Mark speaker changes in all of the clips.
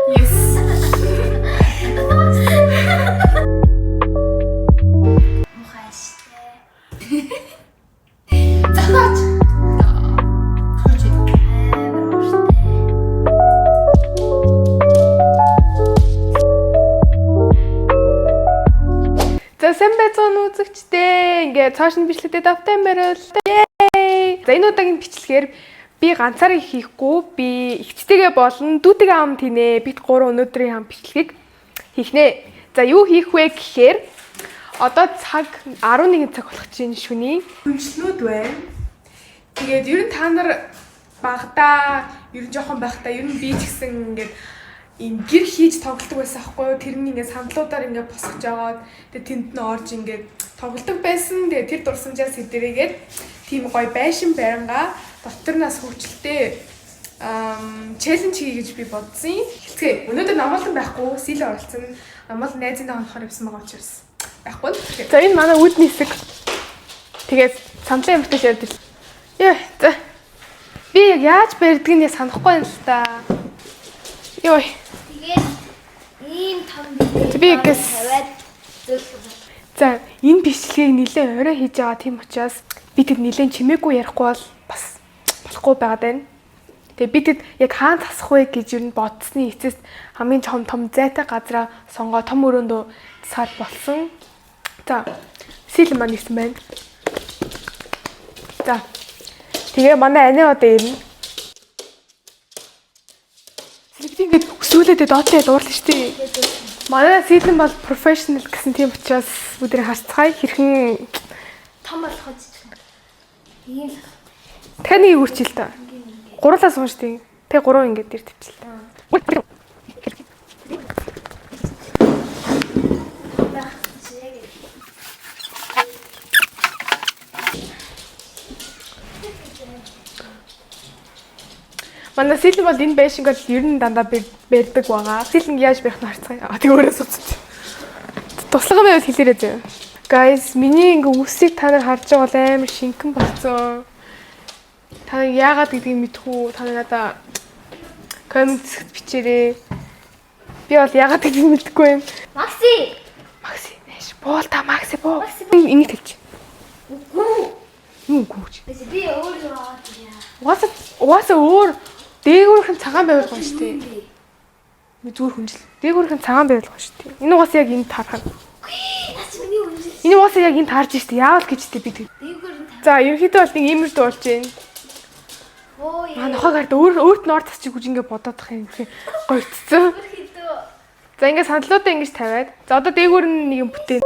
Speaker 1: Yes.
Speaker 2: Мухай штэ. Захаач.
Speaker 1: Хөөж.
Speaker 2: Амар штэ.
Speaker 3: За сайн байцгаана үзэгчдээ. Ингээ цааш нь бичлэгдээ давтай барил. Yay! За энэ удаагийн бичлэгээр би ганцаараа хийхгүй, би ихчтэйгээ болон дүүтэйгээ хамт хийнэ. Бид гурав өнөөдрийн хамт бичлэгийг хийх нэ. За юу хийх вэ гэхээр одоо цаг 11 цаг болох чинь шөнийн хүнчлэнүүд байна. Тэгээд ер нь та нар багадаа ер нь жоохон байхдаа ер нь би ч гэсэн ингээд ийм гэр хийж тоглодог байсан аахгүй юу? Тэрний ингээд сандлуудаар ингээд босгож аваад тэгээд тэнд нь орж ингээд тоглодог байсан. Тэгээд тэр дурсамжаас сэдвэрээгээд тийм гоё байшин байнга дотроос хөвчлөлтэй челленж хий гэж би бодсон. Хэцгээ. Өнөөдөр намаалан байхгүй, сэлэ оролцсон. Намаал найзынхаа хонохоор явсан байгаа учраас байхгүй. За энэ манай үд нисэг. Тэгээд сандлын ямартай ярьдаг. Яа, за. Би яг яаж барьдгийг нь санахгүй байна л та. Йой.
Speaker 2: Тэгээд ийм том
Speaker 3: Би гэс.
Speaker 2: тавиад
Speaker 3: За энэ бичлэгийг нэлээд орой хийж байгаа тийм учраас бид нэлээд чимээгүй ярихгүй бол бас болохгүй байгаад байна. Тэгээ бид яг хаан засах вэ гэж юу н бодсны эцэст хамгийн том зайтай газараа сонгоо том өрөөндөө сар болсон. За сил маань ирсэн байна. За тэгээ манай ани одоо ирнэ. Сэлбэт ингээд өсвөлээд доотлоо дуурлаа шүү дээ. Манай сэлэн бол профешнл гэсэн тийм учраас бүгдээ харцгаая хэрхэн
Speaker 2: том болгож чинь. Ийм л.
Speaker 3: дахиад нэг үрчил та. Гурлаас унш тийм. Тэг гурав ингээд дэр тавьчихлаа.
Speaker 2: Байх чигээ.
Speaker 3: Манай сэлэн бол энэ байшинг бол ер нь дандаа барьдаг байгаа. Сэлэн яаж барих нь харцгаая. Тэг өөрөө суцчих. Туслах юм байвал хэлээрэй зөө. Guys, миний ингээ үсийг та нар харж байгаа бол амар шинхэн болсон. Та нар яагаад гэдгийг мэдхүү. Та нар надаа коммент хэсэгт бичээрэй. Би бол яагаад гэдгийг мэдэхгүй юм.
Speaker 2: Макси.
Speaker 3: Макси, нэш. Боол та Макси боо.
Speaker 2: Макси.
Speaker 3: Энийг хэлчих.
Speaker 2: Үгүй.
Speaker 3: Юу гүүч.
Speaker 2: Би өөрөө аваад яа.
Speaker 3: Угаасаа өөр дээгүүрхэн цагаан байвал гоё шүү дээ. Би зүгээр хүнжил. Дээгүүрхэн цагаан байвал гоё шүү дээ. Энэ угаасаа яг энд таарах.
Speaker 2: Наач миний үнжил.
Speaker 3: Энэ угаасаа яг энд таарж штэ. Яавал гэж дээ бид.
Speaker 2: Дээгүүр нь тав.
Speaker 3: За, ерөнхийдөө бол нэг иймэрд болж байна.
Speaker 2: Оо яа.
Speaker 3: Нохог ард өөрт нь ор тасчих гэж ингэ бодоодох юм хэрэг гоёцсон.
Speaker 2: Хитүү.
Speaker 3: За, ингэ сандлуудаа ингэж тавиад. За, одоо дээгүүр нь нэг юм бүтээн.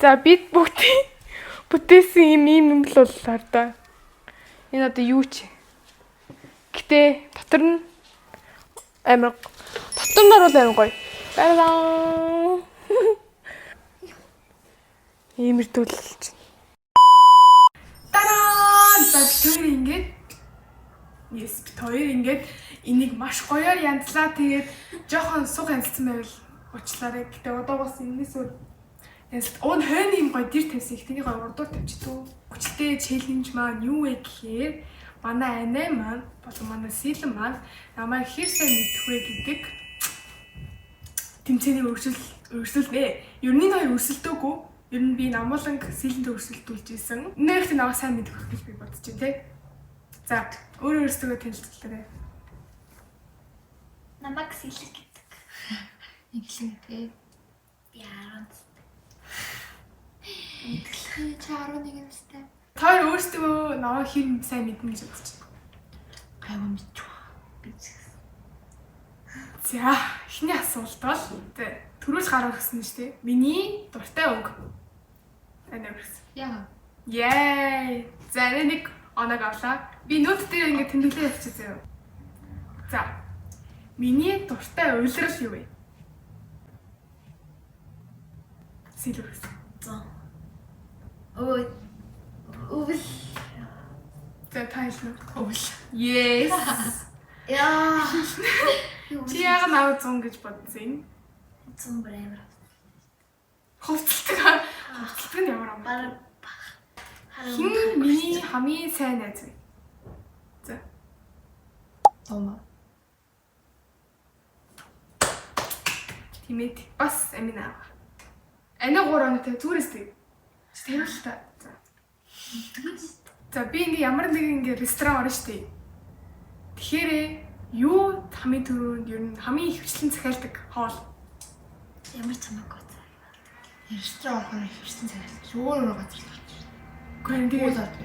Speaker 3: За бид бүтээсэн юм л боллоо да. Энэ одоо юу ч. Гэтэ дотор нь амар дотор нь бол амар гоё. Баярлаа. Иймэрдүүлж. Тараа! За бид ингээд Yes, бид хоёр ингээд энийг маш гоёор янзлаа. Тэгээд жоохон суг янзлсан байвал уучлаарай. Гэтэ одоо бас энэс өн хойны юм гоё дэр тавьсан их тэний гоё урдуур тавьчихдгүй. Хүчтэй челленж маань юу вэ гэхээр манай анаа маань болон манай сэлэн маань намайг хэр сайн мэдэх вэ гэдэг тэмцээний өрсөлдөө. Ер нь хоёр өрсөлдөөгүй. Ер нь би намууланг сэлэнд өрсөлдүүлж исэн. Нэрхтээ намайг сайн мэдэх гэж би бодож байна те. За өөрөө өөрсдөө танилцуулаарай.
Speaker 2: Намайг сэлэг гэдэг.
Speaker 1: Иглэн тий.
Speaker 2: Би 10.
Speaker 1: Иглэн чи 11 настай.
Speaker 3: Та өөрсдөө намайг хэр сайн мэднэ гэж бодож байна.
Speaker 1: Гайваа мэдчихв. Би згсэн.
Speaker 3: За, эхний асуулт бол төрүүлж гаргах гэсэн шүү дээ. Миний дуртай үг. Анаа гэсэн.
Speaker 1: Яа.
Speaker 3: Яй. За, нэг оног авлаа. Би нөт дээр ингэ тэмдэглээ явчих заяа. За. Миний дуртай уйлрал юу вэ? Сэлбэс.
Speaker 2: За. Ой. Өвөл.
Speaker 3: За тайлбар. Өвөл. Yes.
Speaker 2: Яа.
Speaker 3: Чи яг нав 100 гэж бодсон юм.
Speaker 2: 100 брэм.
Speaker 3: Хувцалдаг. Хувцалдаг нь ямар ам?
Speaker 2: Бараг.
Speaker 3: Хин миний хамгийн сайн найз вэ? За.
Speaker 1: Тома.
Speaker 3: Тимэт бас амина. Ана 3 оноотой зүрээстэй. Тэр л та. За би ингээ ямар нэгэн ингээ ресторан орно штэ. Тэгэхээр юу хамгийн түрүүнд ер нь хамгийн их хвчлэн захиалдаг хоол?
Speaker 2: Ямар цамаагүй.
Speaker 1: Ресторан орохоор хөвсөн цагаас өөр газар гарч.
Speaker 3: Гэхдээ тэгээд
Speaker 1: Уулаад.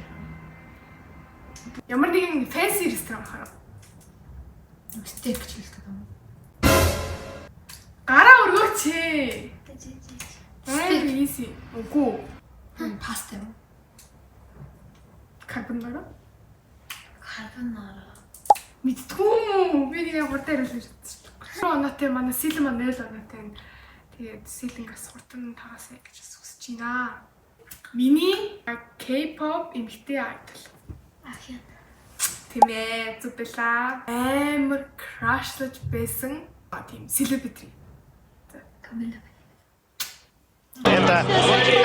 Speaker 3: ямар нэгэн fancy ресторан орохоор
Speaker 1: Стейк ч хэлдэг юм.
Speaker 3: гараа өргөөч.
Speaker 2: Тэг.
Speaker 3: Easy. Үгүй.
Speaker 1: Паста юм.
Speaker 3: Карбонара.
Speaker 2: Карбонара.
Speaker 3: Мэдтгүү. Би нэг хурдан яриулж чадчих. Оноотой манай сэлэн манай 0 оноотой. Тэгээд сэлэнгээс хурдан тагаасаа гэж хүсэж байна. Миний K-pop эмэгтэй айдол.
Speaker 2: Ахяа.
Speaker 3: Тийм ээ, зүбэлаа. Амар крашлж байсан тийм селебрити.
Speaker 2: Камила.
Speaker 4: Это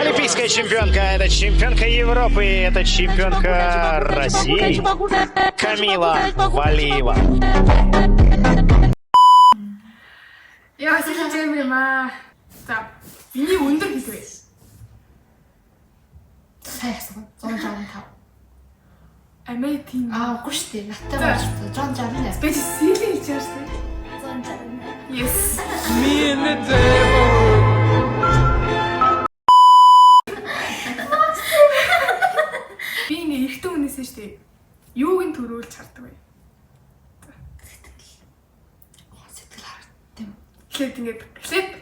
Speaker 4: олимпийская чемпионка, это чемпионка Европы, это чемпионка России Камила Валиева.
Speaker 3: Яа, сэлэн юм аа. За, миний өндөр хэлвэ.
Speaker 1: Сайн асуу. 165.
Speaker 3: Амээ тийм.
Speaker 1: Үгүй шүү дээ. Наттай болж 168.
Speaker 3: Би сэлэн хэлж байгаа шүү дээ.
Speaker 2: 168.
Speaker 3: Yes. Би ингээ эрэгтэй хүнээсээ шүү дээ. Юуг нь төрүүлж хардаг вэ?
Speaker 1: Сэтгэл харагдсан.
Speaker 3: Эхлээд ингээд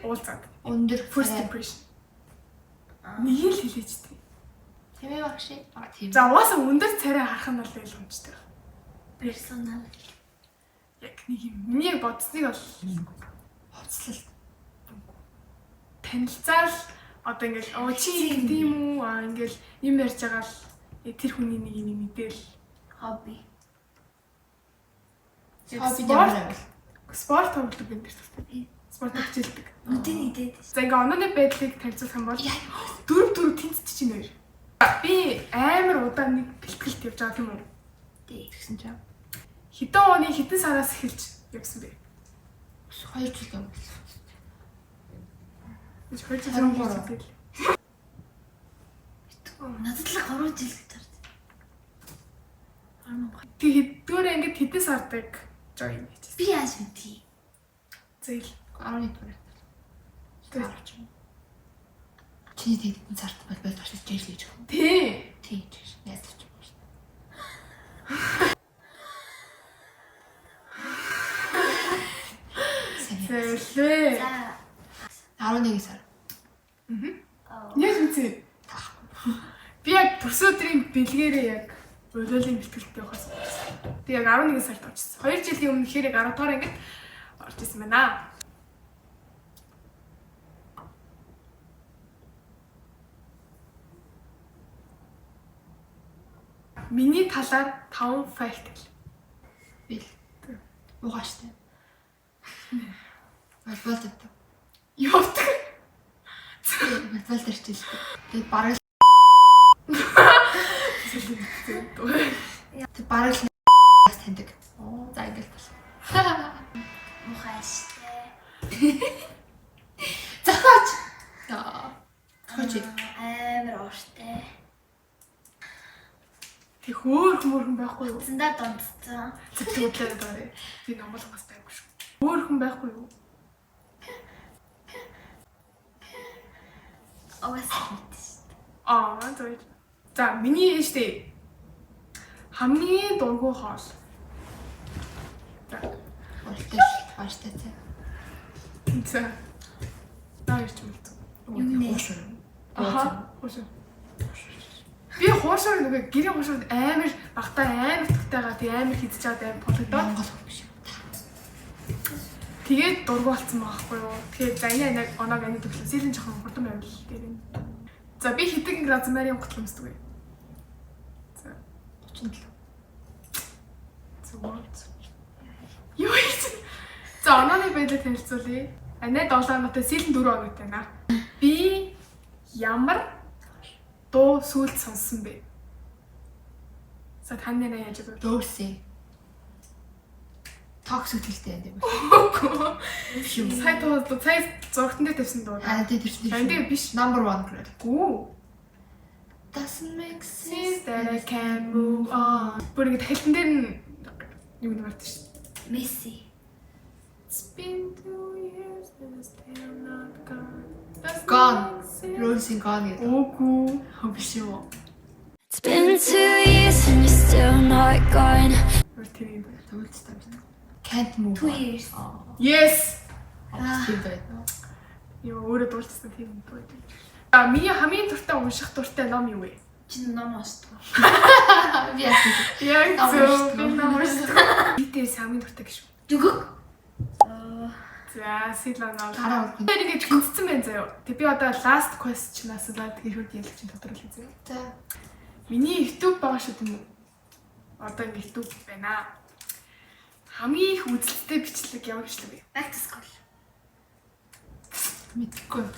Speaker 3: уулзаад.
Speaker 1: Өндөр
Speaker 3: First impression. Нэг л хэлээч дээ.
Speaker 1: Тийм ээ багш. Тийм.
Speaker 3: За угаасаа өндөр царай харах нь бол ойлгомжтой.
Speaker 2: Персонал.
Speaker 3: Яг нэг юм. Миний бодсныг бол
Speaker 1: Хоцлол.
Speaker 3: танилцаал одоо ингээл чи тийм үү ингээл юм ярьж байгаа л тэр хүний нэг юм мэдээл.
Speaker 2: Хобби.
Speaker 1: Хобби ямар вэ?
Speaker 3: Спорт тоглодог юм дээр тустай. Спорт хичээлдэг.
Speaker 2: Үдийн идээд.
Speaker 3: За ингээ онооны байдлыг танилцуулах юм бол дөрөв тэнцэж чинь хоёр. Би амар удаан нэг бэлтгэлт явж байгаа тийм үү?
Speaker 1: Тэгсэн чинь
Speaker 3: Хэдэн оны хэдэн сараас эхэлж явсан бэ?
Speaker 1: 2 жил юм.
Speaker 3: Би 2 жил юм байна.
Speaker 2: Надад л 3 жил гэж хард.
Speaker 3: Тэг хэдгээр ингээд хэдэн сардаг join гэж.
Speaker 2: Би яаж мэдхий?
Speaker 3: Зээл
Speaker 1: 11 дугаар.
Speaker 3: Тэг.
Speaker 1: Чи тэдэн царт бол байж жишээж гэж юм.
Speaker 3: Тий.
Speaker 1: Тийм ч яасан ч юм шүү.
Speaker 3: Зээлээ.
Speaker 2: За.
Speaker 1: 11 сар.
Speaker 3: Яаж мэдсэн? Би яг төрсөн өдрийн бэлгээрээ яг уйлалын бэлтгэлтэй явахаас болсон. Тэг яг 11 сард очсон. 2 жилийн өмнө хэрэг 10 дугаар ингээд орж исэн байна. Миний талаар 5 факт гэл.
Speaker 1: Бил. Угааштай. Болдог.
Speaker 3: Явдаг.
Speaker 1: Болдог ирчихлээ. Тэгээд бараг Тэг бараг л таньдаг. За ингэж бол.
Speaker 2: Мухаштай.
Speaker 1: Зохиоч. Зохиоч.
Speaker 2: Амар ууртай.
Speaker 3: Тэг хөөрхөн байхгүй юу?
Speaker 2: Зандаа донцсон.
Speaker 3: Зөвлөд байна. Би номлох бас байхгүй шүү. Хөөрхөн байхгүй юу?
Speaker 2: Угаасаа.
Speaker 3: Зөв. За, миний ээжтэй хамгийн дургүй хоол. За.
Speaker 1: Бааштай.
Speaker 3: За. Наарч мэлт.
Speaker 1: Хоошоо.
Speaker 3: Хоошоо. Би хоошоо нэг гэрийн хоошоо амар багтаа амар тагтайгаа тий амар хидэж чад амар болгодоо.
Speaker 1: Монгол хүн биш.
Speaker 3: Тэгээд дургуулсан байгаа байхгүй юу. Тэгэхээр за энэ оног ани төглөө сэлэн жоохон хурдан байвал дээр юм. За би хэдэн градус марийн готлон өмсдөг вэ? За
Speaker 1: 37.
Speaker 3: Зүгт. Юу юм? За онооны байдлыг танилцуулъя. Анаа 7 оноотой сэлэн 4 оноотой байна. Би ямар дуу сүлд сонссон бэ? За таны нэ яаж вэ?
Speaker 1: Дөөсөө. Токс хөтөлтэй юм байна.
Speaker 3: Сая зургатан дээр тавьсан дуу.
Speaker 1: Аа тийм тийм.
Speaker 3: Энд биш.
Speaker 1: Number 1 гэх.
Speaker 3: Гүү.
Speaker 1: Doesn't make sense
Speaker 3: Since that I can move on. Бүр ингэ хэлтэн дээр нь юу нэрвэрт шүү.
Speaker 2: Месси.
Speaker 3: It's been 2 years and I'm still not gone.
Speaker 1: Gone. Rose gone гэдэг.
Speaker 3: Үгүй.
Speaker 1: Биш юу?
Speaker 5: It's been 2 years and you're still not gone.
Speaker 3: Бүр тэр юм байна.
Speaker 1: Төвлөлттэй байна. Can't move.
Speaker 2: 2 years.
Speaker 3: Yes.
Speaker 1: Тийм байна.
Speaker 3: Юу өөрөө дуулсан тийм юм байна. А миний хамгийн дуртай унших дуртай ном юу вэ?
Speaker 2: Чи ном уншдаг.
Speaker 1: Би яах вэ?
Speaker 3: Яг
Speaker 1: Ном
Speaker 3: зөв.
Speaker 1: уншдаг.
Speaker 3: Би ном уншдаг. Битээс хамгийн дуртай гэж.
Speaker 2: Дүгэг.
Speaker 3: За, сэлэнаа.
Speaker 1: Хараа үргэлж.
Speaker 3: Тэр ингэж гүцсэн байна заяа. Тэг би одоо last question-аас л тэгэхээр ялч чинь тодруулах заяа.
Speaker 1: За.
Speaker 3: Миний YouTube байгаа шүү дээ. Одоо ингэ YouTube байна. Хамгийн их үзэлттэй бичлэг ямар бичлэг вэ?
Speaker 2: Back to school.
Speaker 1: Мэдгүй юм.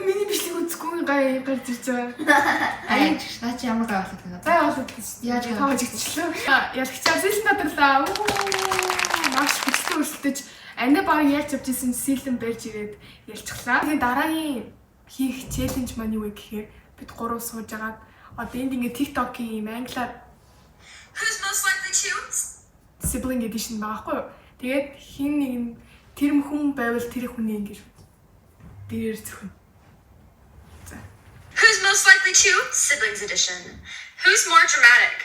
Speaker 3: Миний бичлэг үзэхгүй гай гарч ирж байгаа.
Speaker 1: Аа наа чи ямар гай болоод байна?
Speaker 3: Гай болоод гэж.
Speaker 1: Яаж
Speaker 3: тааж игчлээ. Ялагчаа сэлэн тодрлаа. Маш хүчтэй өрсөлдөж андаа баг яаж явж исэн сэлэн барьж ирээд ялцглаа. Тэгээд дараагийн хийх челленж маань юу вэ гэхээр бид гурав сууж агаад одоо энд ингээ TikTok-ийн юм англиар
Speaker 5: Who's most likely to?
Speaker 3: sibling edition байхгүй юу? Тэгээд хин нэг нь тэр хүн байвал тэр хүний ингэ дээрэр зөвхөн. За.
Speaker 5: Who's most likely to? Siblings edition. Who's more dramatic?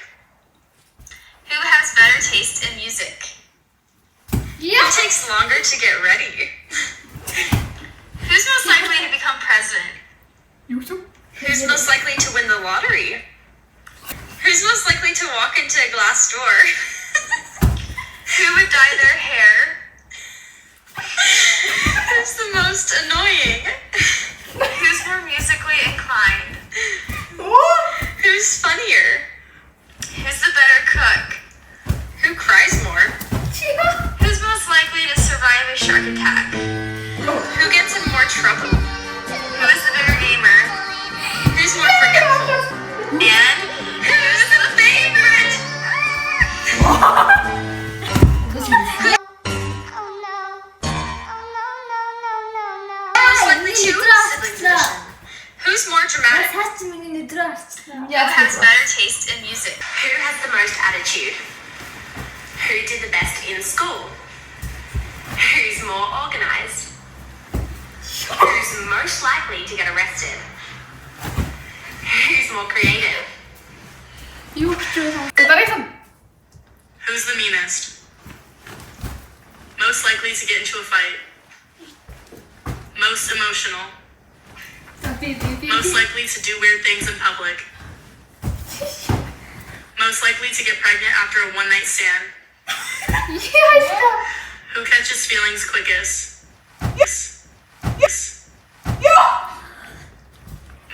Speaker 5: Who has better taste in music? Who takes longer to get ready? Who's most likely to become president?
Speaker 3: Юу ч юм?
Speaker 5: Who's most likely to win the lottery? Who's most likely to walk into a glass door? Who would dye their hair? Who's the most annoying? Who's more musically inclined? Who's funnier? Who's the better cook? Who cries more? Who's most likely to survive a shark attack? Who gets in more trouble? Who is the better gamer? Who's more forgetful? And who's the favorite? Most likely to siblings edition. Who's more dramatic?
Speaker 2: Цаас чи миний өдрөө арчлаа.
Speaker 5: Who has better taste in music? Who has the most attitude? Who did the best in school? Who's more organized? Who's most likely to get arrested? Who's more creative?
Speaker 3: Юу ч юм. Дараагийн
Speaker 5: Who's the meanest? Most likely to get into a fight? Most emotional? Most likely to do weird things in public? Most likely to get pregnant after a one-night stand? Who catches feelings quickest? Yes.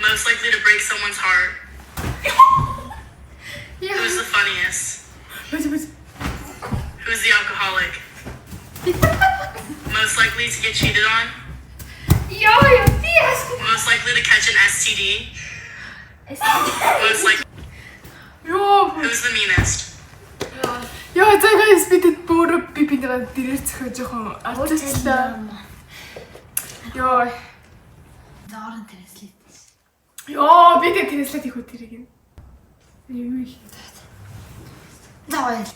Speaker 5: Most likely to break someone's heart? Who's the funniest? Who's the alcoholic? Most likely to get cheated on? Most likely to catch an STD? Most likely.
Speaker 3: Ёо.
Speaker 5: Who's the meanest?
Speaker 3: Яа цагаас бидэд бүр би нэрээ дээрээ цохоо жоохон арчлаа. Ёо.
Speaker 1: Заарын транслейт.
Speaker 3: Ёо би тэ транслейт хийх үү тэрийг юм. Юу юм.
Speaker 1: За баяр.